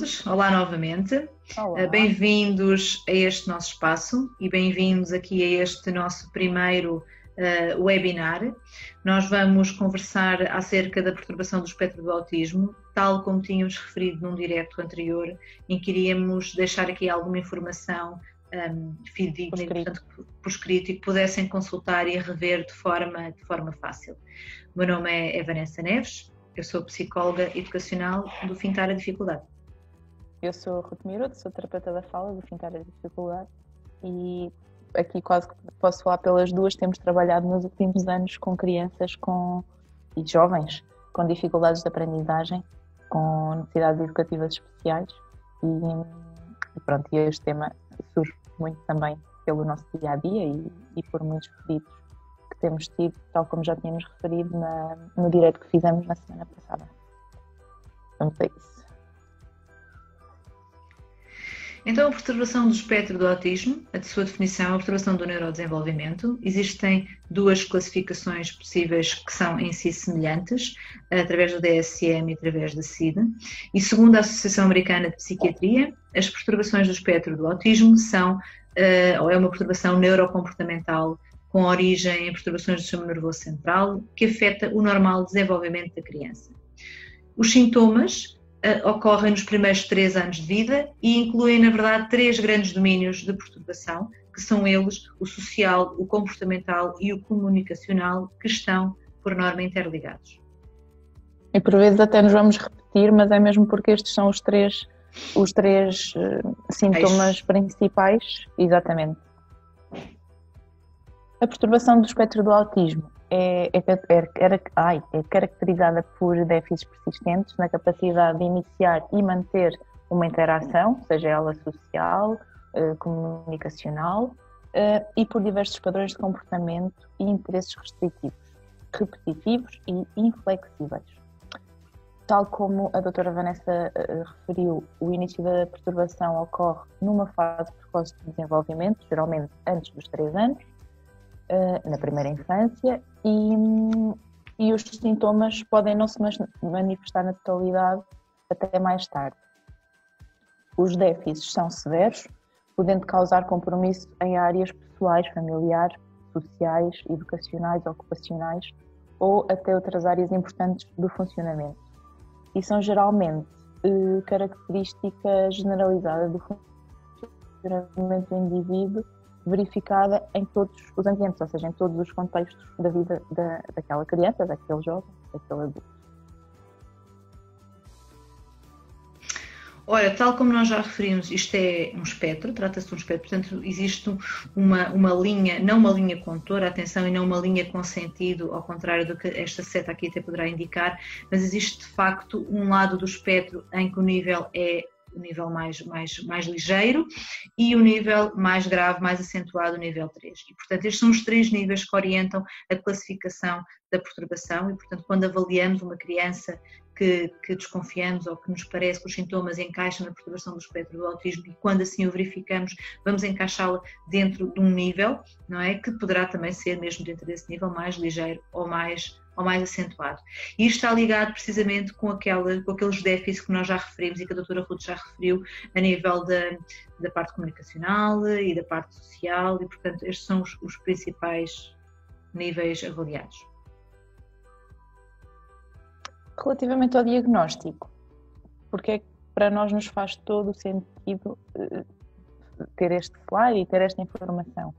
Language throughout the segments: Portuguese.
todos, olá novamente, Olá. Bem-vindos a este nosso espaço e bem-vindos aqui a este nosso primeiro webinar. Nós vamos conversar acerca da perturbação do espectro do autismo, tal como tínhamos referido num direto anterior, em que iríamos deixar aqui alguma informação fidedigna, portanto, por escrito, e que pudessem consultar e rever de forma fácil. O meu nome é Vanessa Neves. Eu sou psicóloga educacional do Fintar a Dificuldade. Eu sou Ruth Miruto, sou terapeuta da fala do Fintar a Dificuldade e aqui quase que posso falar pelas duas. Temos trabalhado nos últimos anos com crianças e jovens com dificuldades de aprendizagem, com necessidades educativas especiais e pronto, e este tema surge muito também pelo nosso dia-a-dia e por muitos pedidos que temos tido, tal como já tínhamos referido no direto que fizemos na semana passada. Vamos a isso. Então, a perturbação do espectro do autismo, a sua definição é a perturbação do neurodesenvolvimento. Existem duas classificações possíveis que são em si semelhantes, através do DSM e através da SIDA. E segundo a Associação Americana de Psiquiatria, as perturbações do espectro do autismo é uma perturbação neurocomportamental com origem em perturbações do sistema nervoso central, que afeta o normal desenvolvimento da criança. Os sintomas ocorrem nos primeiros 3 anos de vida e incluem, na verdade, 3 grandes domínios de perturbação, que são eles o social, o comportamental e o comunicacional, que estão, por norma, interligados. E por vezes até nos vamos repetir, mas é mesmo porque estes são os três sintomas principais, exatamente. A perturbação do espectro do autismo é caracterizada por déficits persistentes na capacidade de iniciar e manter uma interação, seja ela social, comunicacional, e por diversos padrões de comportamento e interesses restritivos, repetitivos e inflexíveis. Tal como a doutora Vanessa referiu, o início da perturbação ocorre numa fase precoce de desenvolvimento, geralmente antes dos 3 anos, na primeira infância, e os sintomas podem não se manifestar na totalidade até mais tarde. Os déficits são severos, podendo causar compromisso em áreas pessoais, familiares, sociais, educacionais, ocupacionais ou até outras áreas importantes do funcionamento. E são geralmente característica generalizada do funcionamento do indivíduo, verificada em todos os ambientes, ou seja, em todos os contextos da vida daquela criança, daquele jovem, daquele adulto. Ora, tal como nós já referimos, isto é um espectro, trata-se de um espectro, portanto existe uma linha, não uma linha condutora, atenção, e não uma linha com sentido, ao contrário do que esta seta aqui até poderá indicar, mas existe de facto um lado do espectro em que o nível é o nível mais ligeiro e o nível mais grave, mais acentuado, o nível 3. E, portanto, estes são os 3 níveis que orientam a classificação da perturbação e, portanto, quando avaliamos uma criança que desconfiamos ou que nos parece que os sintomas encaixam na perturbação do espectro do autismo e quando assim o verificamos, vamos encaixá-la dentro de um nível, não é? Que poderá também ser, mesmo dentro desse nível, mais ligeiro ou mais acentuado. E isto está ligado precisamente com aqueles déficits que nós já referimos e que a doutora Ruth já referiu a nível da parte comunicacional e da parte social e, portanto, estes são os principais níveis avaliados. Relativamente ao diagnóstico, porque é que para nós nos faz todo o sentido ter este slide e ter esta informação?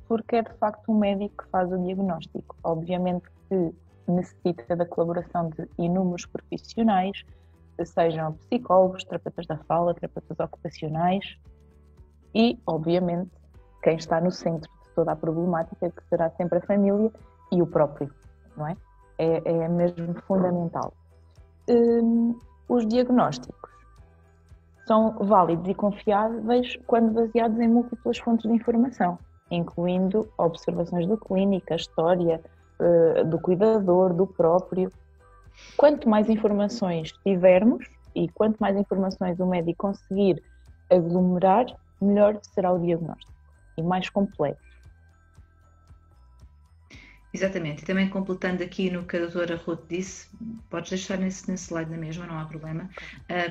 Porque é de facto o médico que faz o diagnóstico. Obviamente que necessita da colaboração de inúmeros profissionais, sejam psicólogos, terapeutas da fala, terapeutas ocupacionais e, obviamente, quem está no centro de toda a problemática, que será sempre a família e o próprio, não é? É mesmo fundamental. Os diagnósticos são válidos e confiáveis quando baseados em múltiplas fontes de informação, incluindo observações da clínica, história, do cuidador, do próprio. Quanto mais informações tivermos e quanto mais informações o médico conseguir aglomerar, melhor será o diagnóstico e mais completo. Exatamente, e também completando aqui no que a doutora Ruth disse, podes deixar nesse slide na mesma, não há problema,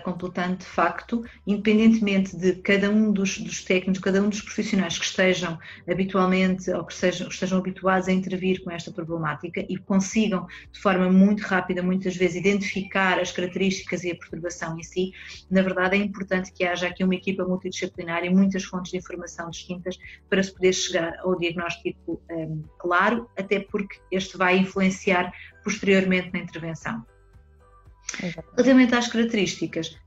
completando de facto, independentemente de cada um dos técnicos, cada um dos profissionais que estejam habitualmente ou que estejam habituados a intervir com esta problemática e consigam de forma muito rápida, muitas vezes, identificar as características e a perturbação em si, na verdade é importante que haja aqui uma equipa multidisciplinar e muitas fontes de informação distintas para se poder chegar ao diagnóstico claro, até porque este vai influenciar posteriormente na intervenção. Relativamente às características,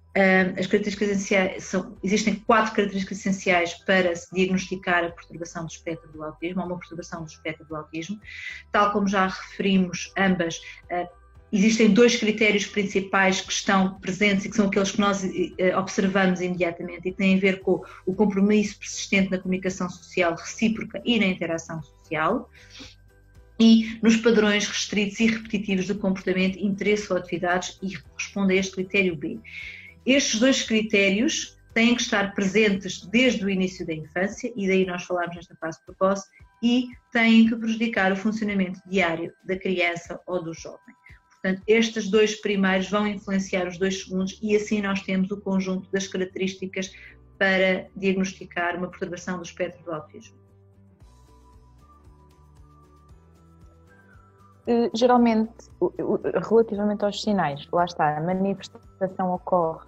as características essenciais existem 4 características essenciais para se diagnosticar a perturbação do espectro do autismo, ou uma perturbação do espectro do autismo. Tal como já referimos ambas, existem 2 critérios principais que estão presentes e que são aqueles que nós observamos imediatamente e que têm a ver com o compromisso persistente na comunicação social recíproca e na interação social, e nos padrões restritos e repetitivos de comportamento, interesse ou atividades, e responde a este critério B. Estes 2 critérios têm que estar presentes desde o início da infância, e daí nós falamos nesta fase precoce, e têm que prejudicar o funcionamento diário da criança ou do jovem. Portanto, estes 2 primeiros vão influenciar os 2 segundos e assim nós temos o conjunto das características para diagnosticar uma perturbação do espectro do autismo. Geralmente, relativamente aos sinais, lá está, a manifestação ocorre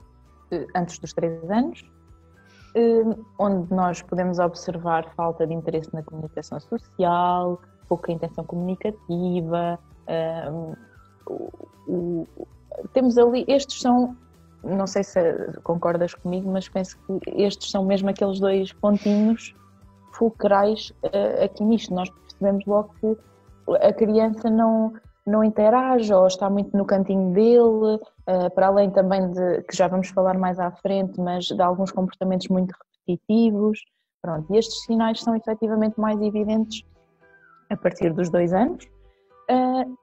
antes dos 3 anos, onde nós podemos observar falta de interesse na comunicação social, pouca intenção comunicativa, temos ali, estes são, não sei se concordas comigo, mas penso que estes são mesmo aqueles 2 pontinhos fulcrais aqui nisto. Nós percebemos logo que a criança não interage ou está muito no cantinho dele, para além também de, que já vamos falar mais à frente, mas de alguns comportamentos muito repetitivos. Pronto, e estes sinais são efetivamente mais evidentes a partir dos 2 anos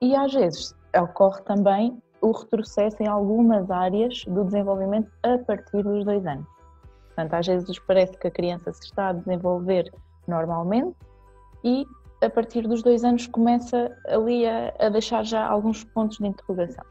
e às vezes ocorre também o retrocesso em algumas áreas do desenvolvimento a partir dos 2 anos. Portanto, às vezes parece que a criança se está a desenvolver normalmente e a partir dos 2 anos começa ali a deixar já alguns pontos de interrogação.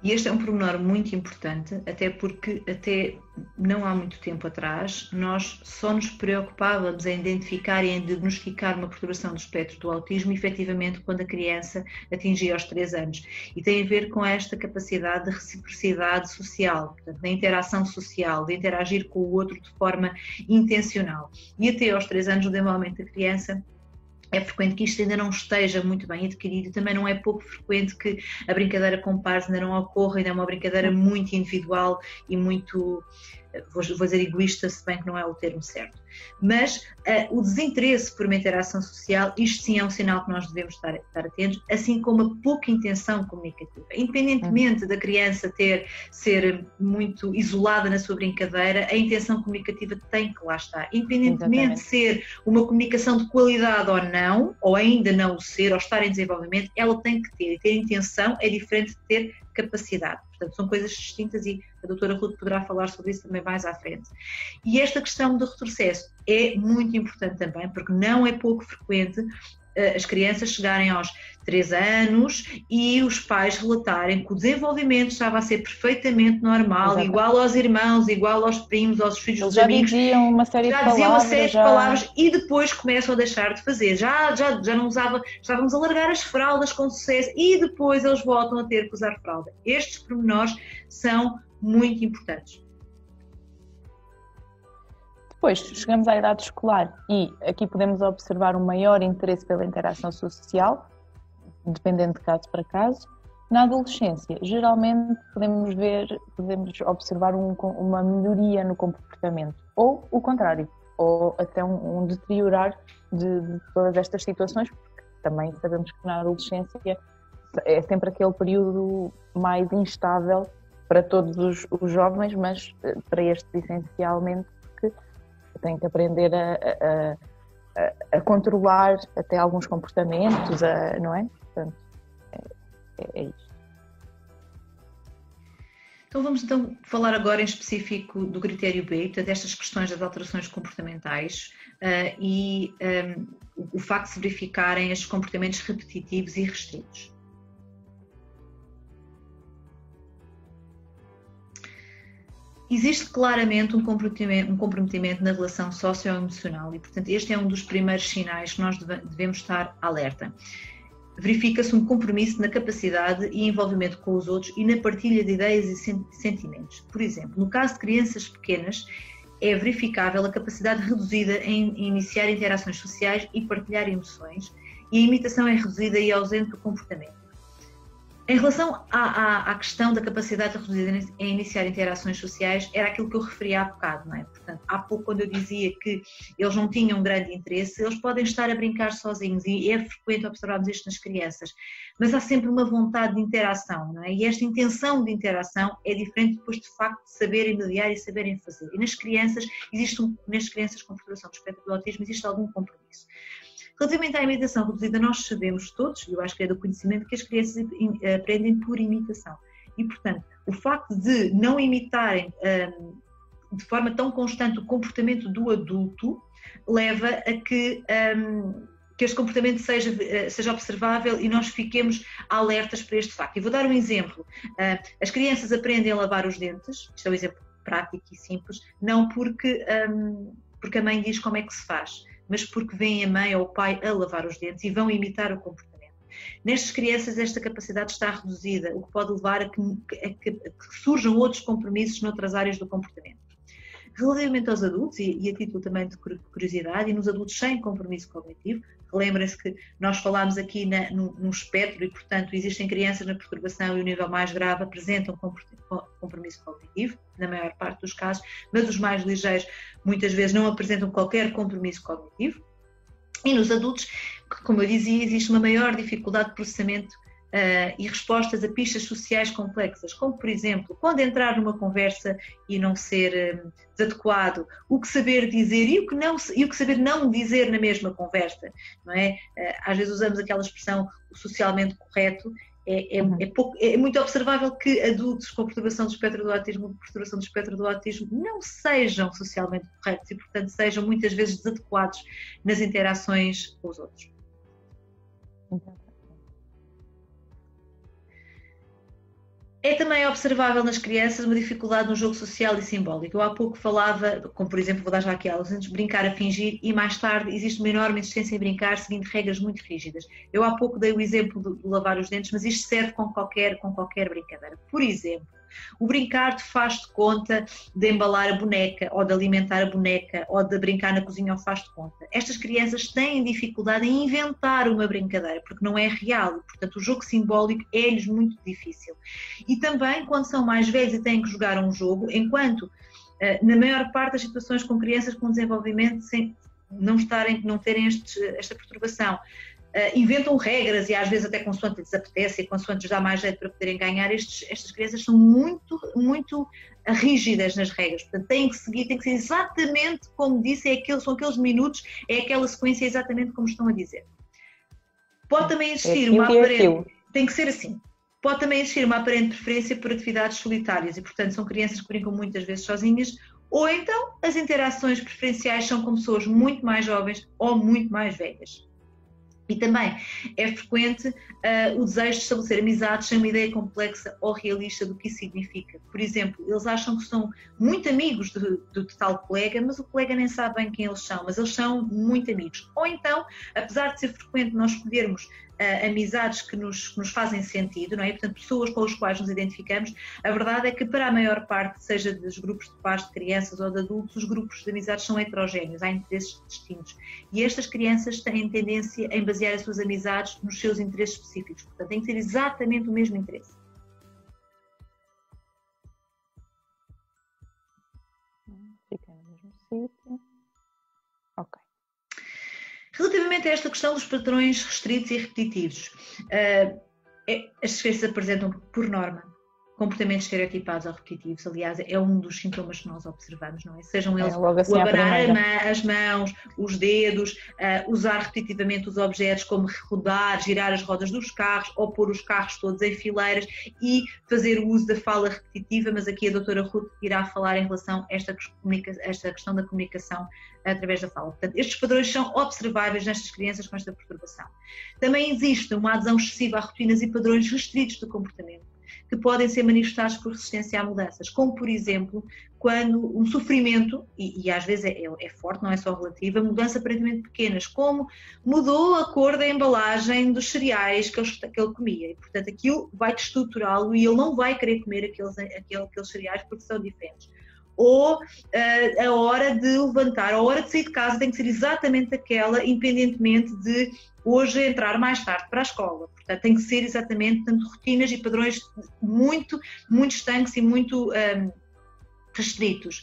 E este é um pormenor muito importante, até porque até não há muito tempo atrás nós só nos preocupávamos em identificar e em diagnosticar uma perturbação do espectro do autismo efetivamente quando a criança atingia os 3 anos. E tem a ver com esta capacidade de reciprocidade social, portanto, da interação social, de interagir com o outro de forma intencional. E até aos 3 anos o desenvolvimento da criança é frequente que isto ainda não esteja muito bem adquirido, também não é pouco frequente que a brincadeira com pares ainda não ocorra, ainda é uma brincadeira muito individual e muito, vou dizer egoísta, se bem que não é o termo certo. Mas o desinteresse por uma interação social, isto sim é um sinal que nós devemos estar atentos, assim como a pouca intenção comunicativa. Independentemente da criança ser muito isolada na sua brincadeira, a intenção comunicativa tem que lá estar. Independentemente de ser uma comunicação de qualidade ou não, ou ainda não o ser, ou estar em desenvolvimento, ela tem que ter. E ter intenção é diferente de ter capacidade. Portanto, são coisas distintas e a doutora Ruth poderá falar sobre isso também mais à frente. E esta questão do retrocesso é muito importante também, porque não é pouco frequente as crianças chegarem aos 3 anos e os pais relatarem que o desenvolvimento estava a ser perfeitamente normal, igual aos irmãos, igual aos primos, aos filhos dos amigos. Já diziam uma série de palavras e depois começam a deixar de fazer. Já não usava, estávamos a largar as fraldas com sucesso e depois eles voltam a ter que usar fralda. Estes pormenores são muito importantes. Depois chegamos à idade escolar e aqui podemos observar um maior interesse pela interação social, dependendo de caso para caso. Na adolescência, geralmente podemos observar uma melhoria no comportamento, ou o contrário, ou até um deteriorar de todas estas situações, porque também sabemos que na adolescência é sempre aquele período mais instável para todos os jovens, mas para estes essencialmente, porque têm que aprender a controlar até alguns comportamentos, não é? Portanto, é isto. Então vamos então falar agora em específico do critério B, portanto, destas questões das alterações comportamentais e o facto de se verificarem estes comportamentos repetitivos e restritos. Existe claramente um comprometimento na relação socioemocional e, portanto, este é um dos primeiros sinais que nós devemos estar alerta. Verifica-se um compromisso na capacidade e envolvimento com os outros e na partilha de ideias e sentimentos. Por exemplo, no caso de crianças pequenas, é verificável a capacidade reduzida em iniciar interações sociais e partilhar emoções, e a imitação é reduzida e ausente do comportamento. Em relação à questão da capacidade reduzida em iniciar interações sociais, era aquilo que eu referi há bocado, não é? Portanto, há pouco, quando eu dizia que eles não tinham grande interesse, eles podem estar a brincar sozinhos e é frequente observarmos isto nas crianças, mas há sempre uma vontade de interação, não é? E esta intenção de interação é diferente depois de facto de saberem mediar e saberem fazer. E nas crianças, nas crianças com perturbação do espectro do autismo, existe algum compromisso. Relativamente à imitação reduzida, nós sabemos todos, e eu acho que é do conhecimento, que as crianças aprendem por imitação. E, portanto, o facto de não imitarem de forma tão constante o comportamento do adulto leva a que este comportamento seja observável e nós fiquemos alertas para este facto. E vou dar um exemplo. As crianças aprendem a lavar os dentes, isto é um exemplo prático e simples, não porque a mãe diz como é que se faz, mas porque veem a mãe ou o pai a lavar os dentes e vão imitar o comportamento. Nestas crianças esta capacidade está reduzida, o que pode levar a que surjam outros compromissos noutras áreas do comportamento. Relativamente aos adultos, e a título também de curiosidade, e nos adultos sem compromisso cognitivo, lembrem-se que nós falámos aqui num espectro e, portanto, existem crianças na perturbação e o nível mais grave apresentam compromisso cognitivo, na maior parte dos casos, mas os mais ligeiros muitas vezes não apresentam qualquer compromisso cognitivo. E nos adultos, como eu dizia, existe uma maior dificuldade de processamento e respostas a pistas sociais complexas, como por exemplo, quando entrar numa conversa e não ser desadequado, o que saber dizer e o que saber não dizer na mesma conversa, não é? Às vezes usamos aquela expressão o socialmente correto. É muito observável que adultos com perturbação do espectro do autismo não sejam socialmente corretos e, portanto, sejam muitas vezes desadequados nas interações com os outros. É também observável nas crianças uma dificuldade no jogo social e simbólico. Eu há pouco falava, como por exemplo, vou dar já aqui alguns exemplos, brincar a fingir, e mais tarde existe uma enorme insistência em brincar seguindo regras muito rígidas. Eu há pouco dei o exemplo de lavar os dentes, mas isto serve com qualquer brincadeira. Por exemplo, o brincar de faz de conta de embalar a boneca, ou de alimentar a boneca, ou de brincar na cozinha ao faz de conta. Estas crianças têm dificuldade em inventar uma brincadeira, porque não é real, e, portanto o jogo simbólico é-lhes muito difícil. E também quando são mais velhos e têm que jogar um jogo, enquanto na maior parte das situações com crianças com desenvolvimento sem não terem esta perturbação, inventam regras e às vezes até consoante lhes apetece e consoante lhes dá mais jeito para poderem ganhar, estas crianças são muito, muito rígidas nas regras, portanto têm que seguir, tem que ser exatamente como disse, são aqueles minutos, é aquela sequência exatamente como estão a dizer. Pode também existir uma aparente, tem que ser assim, pode também existir uma aparente preferência por atividades solitárias e, portanto, são crianças que brincam muitas vezes sozinhas, ou então as interações preferenciais são com pessoas muito mais jovens ou muito mais velhas. E também é frequente o desejo de estabelecer amizades sem uma ideia complexa ou realista do que isso significa. Por exemplo, eles acham que são muito amigos do tal colega, mas o colega nem sabe bem quem eles são, mas eles são muito amigos. Ou então, apesar de ser frequente nós escolhermos amizades que nos fazem sentido, não é? Portanto, pessoas com as quais nos identificamos, a verdade é que para a maior parte, seja dos grupos de pais de crianças ou de adultos, os grupos de amizades são heterogéneos, há interesses distintos. E estas crianças têm tendência em basear as suas amizades nos seus interesses específicos, portanto, tem que ser exatamente o mesmo interesse. Fica no mesmo sítio. Ok. Relativamente a esta questão dos padrões restritos e repetitivos, as crianças apresentam, por norma, comportamentos estereotipados ou repetitivos, aliás, é um dos sintomas que nós observamos, não é? Sejam eles assim o abanar as mãos, os dedos, usar repetitivamente os objetos, como rodar, girar as rodas dos carros ou pôr os carros todos em fileiras e fazer o uso da fala repetitiva, mas aqui a doutora Ruth irá falar em relação a esta questão da comunicação através da fala. Portanto, estes padrões são observáveis nestas crianças com esta perturbação. Também existe uma adesão excessiva a rotinas e padrões restritos de comportamento, que podem ser manifestados por resistência a mudanças, como por exemplo, quando um sofrimento, e às vezes é forte, não é só relativa, mudanças aparentemente pequenas, como mudou a cor da embalagem dos cereais que ele comia, e portanto aquilo vai destruturá-lo e ele não vai querer comer aqueles cereais porque são diferentes. Ou a hora de levantar, a hora de sair de casa tem que ser exatamente aquela, independentemente de hoje entrar mais tarde para a escola. Portanto, tem que ser exatamente, portanto, rotinas e padrões muito, muito estanques e muito restritos.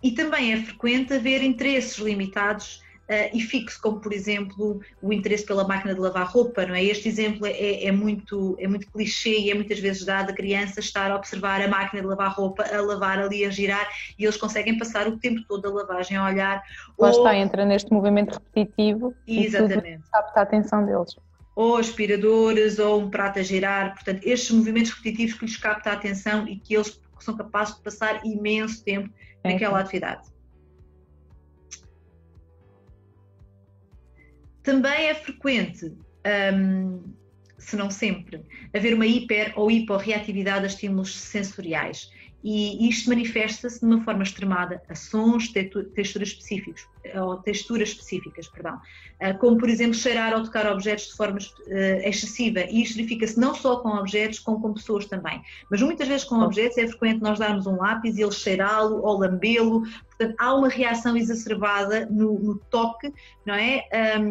E também é frequente haver interesses limitados e fixo, como por exemplo o interesse pela máquina de lavar roupa, não é? Este exemplo é muito clichê e é muitas vezes dado a criança estar a observar a máquina de lavar roupa, a lavar ali, a girar, e eles conseguem passar o tempo todo da lavagem a olhar. Lá está, entra neste movimento repetitivo. Exatamente. E capta a atenção deles. Ou aspiradores, ou um prato a girar, portanto, estes movimentos repetitivos que lhes captam a atenção e que eles são capazes de passar imenso tempo naquela atividade. Também é frequente, se não sempre, haver uma hiper ou hiporreatividade a estímulos sensoriais, e isto manifesta-se de uma forma extremada a sons, texturas específicas, como por exemplo cheirar ou tocar objetos de forma excessiva, e isto verifica-se não só com objetos, como com pessoas também, mas muitas vezes com objetos é frequente nós darmos um lápis e ele cheirá-lo ou lambê-lo. Portanto, há uma reação exacerbada no toque, não é?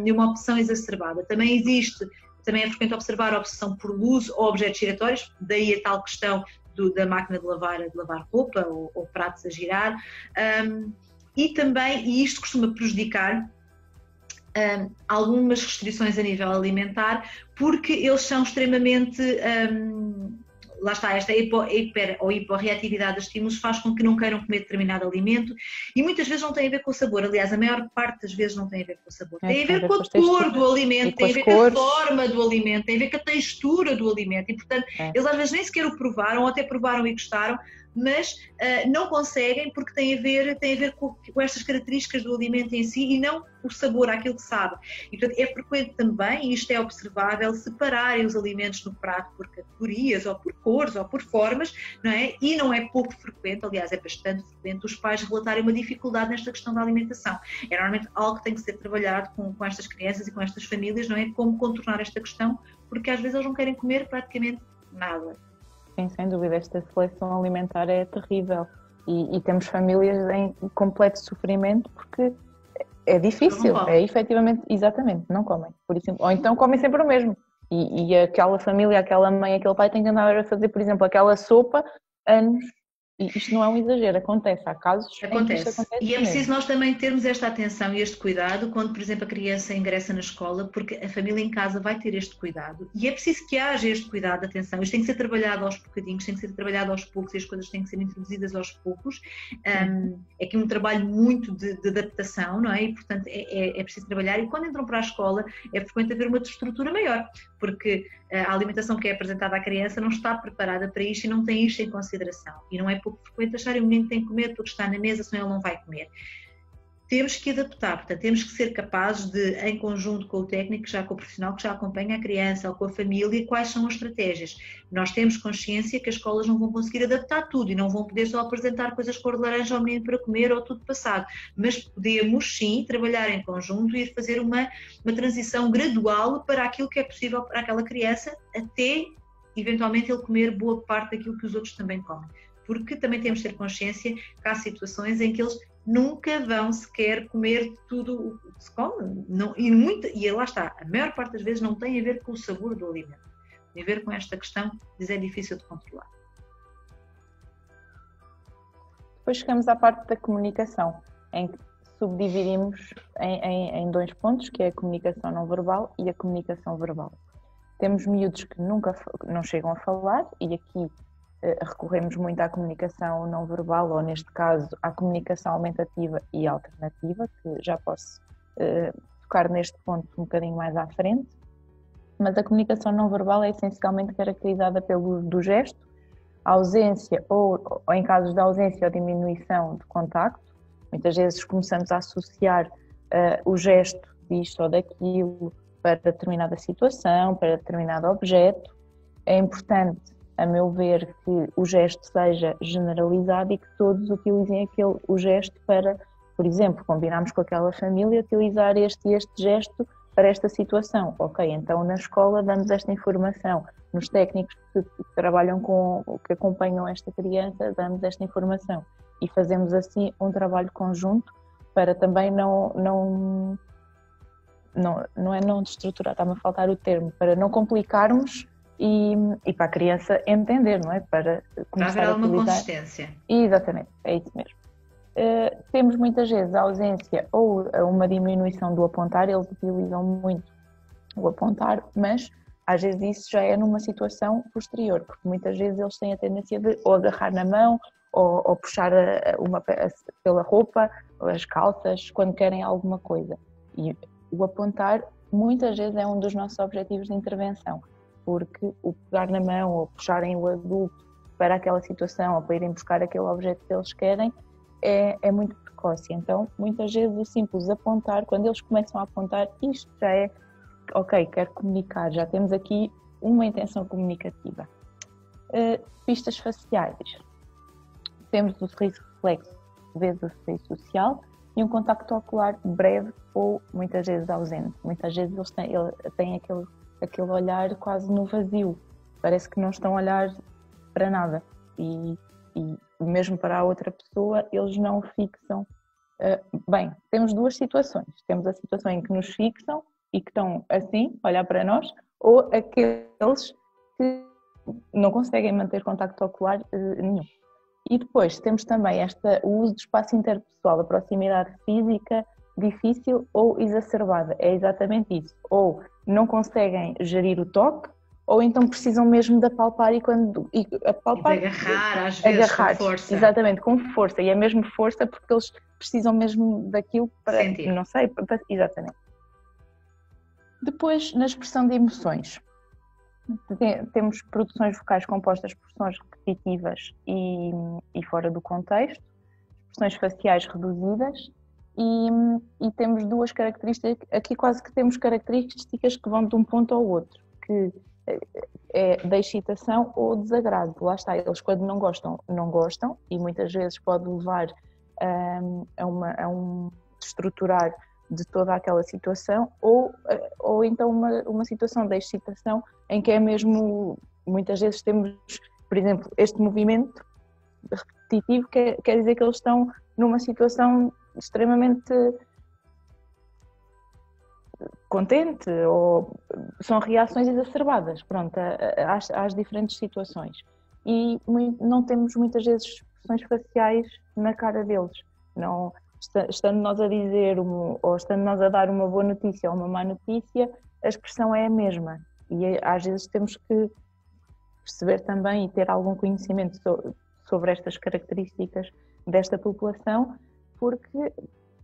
E uma obsessão exacerbada. Também é frequente observar a obsessão por luz ou objetos giratórios, daí a tal questão da máquina de lavar roupa ou pratos a girar. E isto costuma prejudicar algumas restrições a nível alimentar, porque eles são extremamente... lá está, esta hiper ou hiporreatividade de estímulos faz com que não queiram comer determinado alimento, e muitas vezes não tem a ver com o sabor. Aliás, a maior parte das vezes não tem a ver com o sabor. Tem a ver com a cor do alimento, tem a ver com a forma do alimento, tem a ver com a textura do alimento, e portanto eles às vezes nem sequer o provaram, ou até provaram e gostaram, mas não conseguem, porque tem a ver com estas características do alimento em si e não o sabor, aquilo que sabe. E portanto é frequente também, e isto é observável, separarem os alimentos no prato por categorias, ou por cores, ou por formas, não é? E não é pouco frequente, aliás é bastante frequente, os pais relatarem uma dificuldade nesta questão da alimentação. É normalmente algo que tem que ser trabalhado com estas crianças e com estas famílias, não é? Como contornar esta questão, porque às vezes eles não querem comer praticamente nada. Sim, sem dúvida, esta seleção alimentar é terrível e temos famílias em completo sofrimento porque é difícil, é efetivamente, exatamente, não comem, por exemplo, ou então comem sempre o mesmo e aquela família, aquela mãe, aquele pai tem que andar a fazer, por exemplo, aquela sopa anos. E isto não é um exagero, acontece, há casos em que isto acontece e é preciso nós também termos esta atenção e este cuidado quando, por exemplo, a criança ingressa na escola, porque a família em casa vai ter este cuidado e é preciso que haja este cuidado, atenção, isto tem que ser trabalhado aos bocadinhos, tem que ser trabalhado aos poucos e as coisas têm que ser introduzidas aos poucos. É aqui um trabalho muito de adaptação, não é? E portanto é preciso trabalhar, e quando entram para a escola é frequente haver uma estrutura maior, porque a alimentação que é apresentada à criança não está preparada para isto e não tem isto em consideração, e não é pouco frequente acharem o menino tem que comer porque está na mesa, senão ele não vai comer. Temos que adaptar, portanto, temos que ser capazes de, em conjunto com o técnico, com o profissional que já acompanha a criança ou com a família, quais são as estratégias. Nós temos consciência que as escolas não vão conseguir adaptar tudo e não vão poder só apresentar coisas cor de laranja ao menino para comer ou tudo passado, mas podemos sim trabalhar em conjunto e ir fazer uma transição gradual para aquilo que é possível para aquela criança, até eventualmente ele comer boa parte daquilo que os outros também comem. Porque também temos de ter consciência que há situações em que eles nunca vão sequer comer tudo o que se come. Não, e lá está, a maior parte das vezes não tem a ver com o sabor do alimento, tem a ver com esta questão de é difícil de controlar. Depois chegamos à parte da comunicação, em que subdividimos em dois pontos, que é a comunicação não verbal e a comunicação verbal. Temos miúdos que nunca não chegam a falar e aqui recorremos muito à comunicação não verbal, ou neste caso à comunicação aumentativa e alternativa, que já posso tocar neste ponto um bocadinho mais à frente. Mas a comunicação não verbal é essencialmente caracterizada pelo uso do gesto, a ausência ou em casos de ausência ou diminuição de contacto. Muitas vezes começamos a associar o gesto disto ou daquilo para determinada situação, para determinado objeto. É importante, a meu ver, que o gesto seja generalizado e que todos utilizem o gesto para, por exemplo, combinarmos com aquela família utilizar este gesto para esta situação. Ok, então na escola damos esta informação, nos técnicos que trabalham que acompanham esta criança, damos esta informação e fazemos assim um trabalho conjunto para também não é não destruturar, está-me a faltar o termo, para não complicarmos e para a criança entender, não é? Para haver alguma consistência. Exatamente, é isso mesmo. Temos muitas vezes a ausência ou uma diminuição do apontar, eles utilizam muito o apontar, mas às vezes isso já é numa situação posterior, porque muitas vezes eles têm a tendência de ou agarrar na mão ou puxar pela roupa, as calças, quando querem alguma coisa. E o apontar muitas vezes é um dos nossos objetivos de intervenção, porque o pegar na mão ou puxarem o adulto para aquela situação ou para irem buscar aquele objeto que eles querem é muito precoce. Então, muitas vezes o simples apontar, quando eles começam a apontar, isto já é, ok, quero comunicar, já temos aqui uma intenção comunicativa. Pistas faciais. Temos o sorriso reflexo, vezes o sorriso social, e um contacto ocular breve ou muitas vezes ausente. Muitas vezes eles têm aquele olhar quase no vazio, parece que não estão a olhar para nada e mesmo para a outra pessoa eles não fixam. Bem, temos duas situações. Temos a situação em que nos fixam e que estão assim, a olhar para nós, ou aqueles que não conseguem manter contacto ocular nenhum. E depois temos também o uso do espaço interpessoal, a proximidade física difícil ou exacerbada. É exatamente isso. Ou não conseguem gerir o toque, ou então precisam mesmo de apalpar e apalpar, e de agarrar, às vezes, com força. Exatamente, com força. E é mesmo força porque eles precisam mesmo daquilo para... sentir. Não sei, exatamente. Depois, na expressão de emoções. Temos produções vocais compostas por sons repetitivas e fora do contexto, expressões faciais reduzidas e temos duas características, aqui quase que temos características que vão de um ponto ao outro, que é da excitação ou desagrado. Lá está, eles quando não gostam e muitas vezes pode levar a um estruturar de toda aquela situação ou então uma situação de excitação em que é mesmo, muitas vezes temos, por exemplo, este movimento repetitivo quer dizer que eles estão numa situação extremamente contente ou são reações exacerbadas, pronto, às diferentes situações. E não temos muitas vezes expressões faciais na cara deles. Não, estando nós a dizer ou estando nós a dar uma boa notícia ou uma má notícia, a expressão é a mesma. E às vezes temos que perceber também e ter algum conhecimento sobre estas características desta população, porque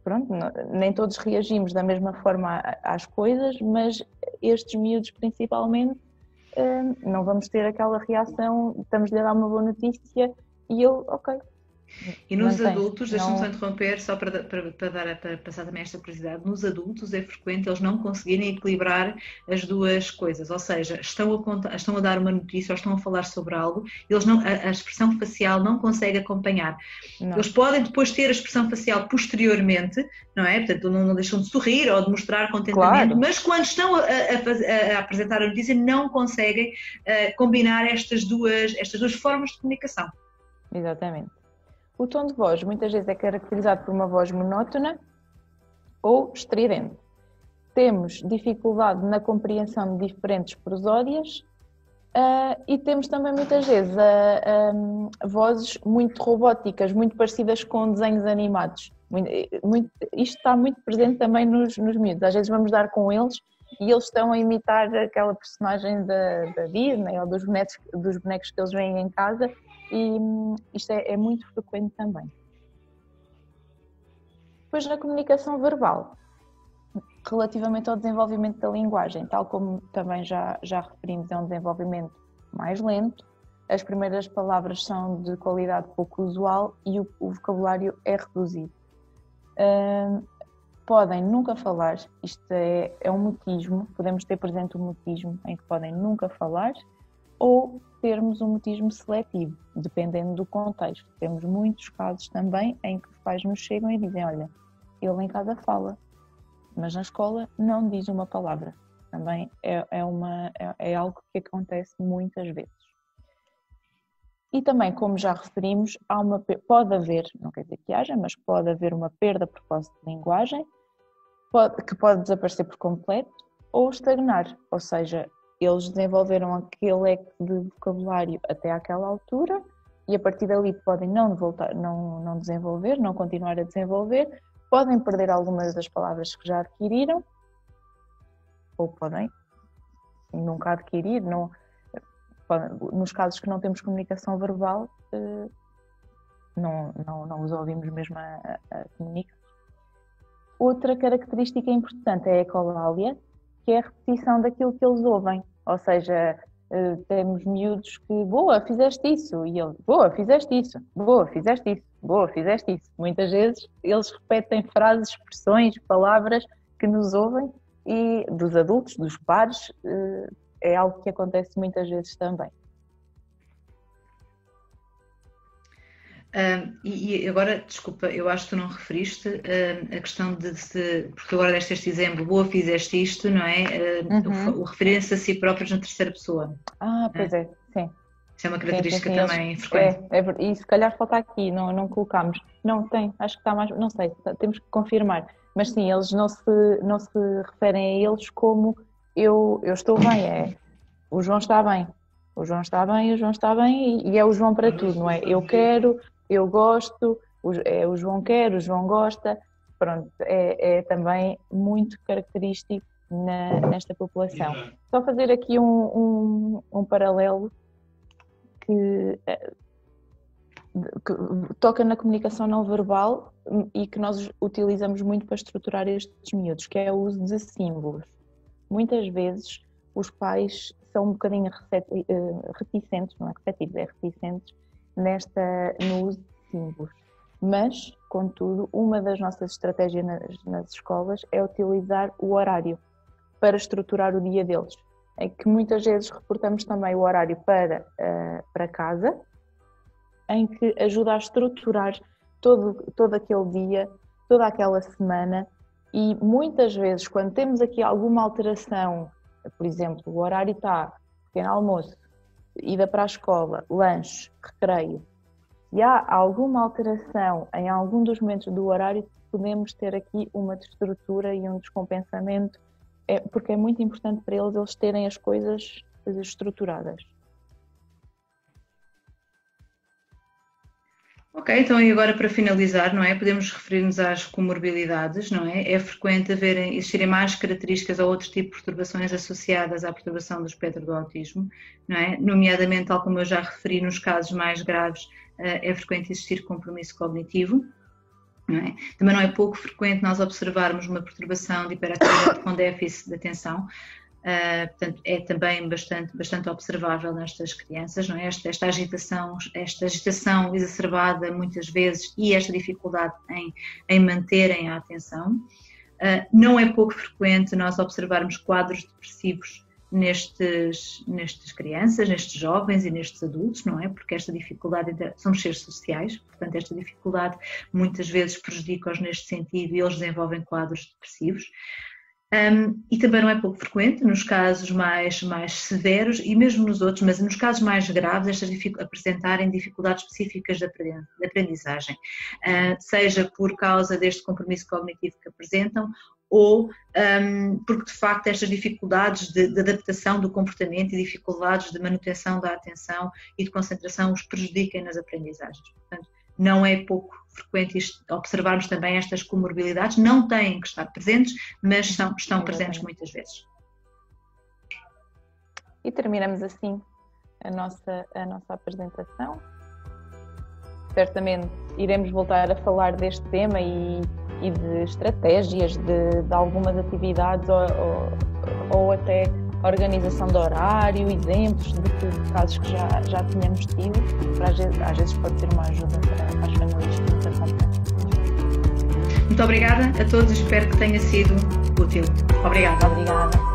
pronto, nem todos reagimos da mesma forma às coisas, mas estes miúdos principalmente não vamos ter aquela reação, estamos-lhe a dar uma boa notícia e ele, ok. E nos adultos, deixa-me só interromper, só para passar também esta curiosidade, nos adultos é frequente eles não conseguirem equilibrar as duas coisas, ou seja, estão a dar uma notícia ou estão a falar sobre algo, a expressão facial não consegue acompanhar. Não. Eles podem depois ter a expressão facial posteriormente, não é? Portanto, não deixam de sorrir ou de mostrar contentamento, claro. Mas quando estão a apresentar a notícia não conseguem combinar estas duas formas de comunicação. Exatamente. O tom de voz muitas vezes é caracterizado por uma voz monótona ou estridente. Temos dificuldade na compreensão de diferentes prosódias e temos também muitas vezes vozes muito robóticas, muito parecidas com desenhos animados. Isto está muito presente também nos miúdos. Às vezes vamos dar com eles e eles estão a imitar aquela personagem da Disney ou dos bonecos que eles veem em casa, e isto é muito frequente também. Depois, na comunicação verbal, relativamente ao desenvolvimento da linguagem, tal como também já referimos, é um desenvolvimento mais lento, as primeiras palavras são de qualidade pouco usual e o vocabulário é reduzido. Podem nunca falar, isto é um mutismo, podemos ter presente um mutismo em que podem nunca falar, ou termos um mutismo seletivo, dependendo do contexto. Temos muitos casos também em que os pais nos chegam e dizem: olha, ele em casa fala, mas na escola não diz uma palavra. Também é algo que acontece muitas vezes. E também, como já referimos, pode haver, não quer dizer que haja, mas pode haver uma perda precoce de linguagem, que pode desaparecer por completo ou estagnar, ou seja, eles desenvolveram aquele leque de vocabulário até àquela altura e a partir dali podem não desenvolver, não continuar a desenvolver, podem perder algumas das palavras que já adquiriram ou podem nunca adquirir, nos casos que não temos comunicação verbal, não os ouvimos mesmo a comunicar. Outra característica importante é a ecolalia, que é a repetição daquilo que eles ouvem. Ou seja, temos miúdos que, boa, fizeste isso, e ele, boa, fizeste isso, boa, fizeste isso, boa, fizeste isso. Muitas vezes eles repetem frases, expressões, palavras que nos ouvem e dos adultos, dos pares, é algo que acontece muitas vezes também. E agora, desculpa, eu acho que tu não referiste a questão porque agora deste este exemplo, boa, fizeste isto, não é? O referir-se a si próprios na terceira pessoa. Pois é, sim. Isso é uma característica também frequente. E se calhar falta aqui, não colocámos. Não, tem, acho que está mais, não sei, temos que confirmar. Mas sim, eles não se referem a eles como eu estou bem, o João está bem. O João está bem, o João está bem e é o João para tudo, não é? Eu quero, eu gosto, o João quer, o João gosta. Pronto, é também muito característico nesta população. Só fazer aqui um paralelo que toca na comunicação não verbal e que nós utilizamos muito para estruturar estes miúdos, que é o uso de símbolos. Muitas vezes os pais são um bocadinho reticentes, não é receptivos, é reticentes no uso de símbolos. Mas, contudo, uma das nossas estratégias nas escolas é utilizar o horário para estruturar o dia deles. É que muitas vezes reportamos também o horário para casa, em que ajuda a estruturar todo aquele dia, toda aquela semana, e muitas vezes quando temos aqui alguma alteração, por exemplo, o horário está pequeno almoço, ida para a escola, lanche, recreio, se há alguma alteração em algum dos momentos do horário, podemos ter aqui uma desestrutura e um descompensamento, porque é muito importante para eles terem as coisas estruturadas. Ok, então e agora para finalizar, não é? Podemos referir-nos às comorbilidades, não é? É frequente existirem mais características ou outros tipos de perturbações associadas à perturbação do espectro do autismo, não é? Nomeadamente, tal como eu já referi, nos casos mais graves, é frequente existir compromisso cognitivo, não é? Também não é pouco frequente nós observarmos uma perturbação de hiperatividade com déficit de atenção. Portanto, é também bastante observável nestas crianças, não é? Esta agitação exacerbada muitas vezes e esta dificuldade em manterem a atenção. Não é pouco frequente nós observarmos quadros depressivos nestas crianças, nestes jovens e nestes adultos, não é? Porque esta dificuldade, somos seres sociais, portanto esta dificuldade muitas vezes prejudica-os neste sentido e eles desenvolvem quadros depressivos. E também não é pouco frequente nos casos mais severos e mesmo nos outros, mas nos casos mais graves, apresentarem dificuldades específicas de aprendizagem, seja por causa deste compromisso cognitivo que apresentam ou porque de facto estas dificuldades de adaptação do comportamento e dificuldades de manutenção da atenção e de concentração os prejudiquem nas aprendizagens. Portanto, não é pouco frequente observarmos também estas comorbilidades, não têm que estar presentes, mas estão presentes muitas vezes. E terminamos assim a nossa apresentação. Certamente iremos voltar a falar deste tema e de estratégias, de algumas atividades ou até organização de horário, exemplos de casos que já tínhamos tido, às vezes pode ser uma ajuda para as famílias que nos acompanham. Muito obrigada a todos, espero que tenha sido útil. Obrigada. Obrigada.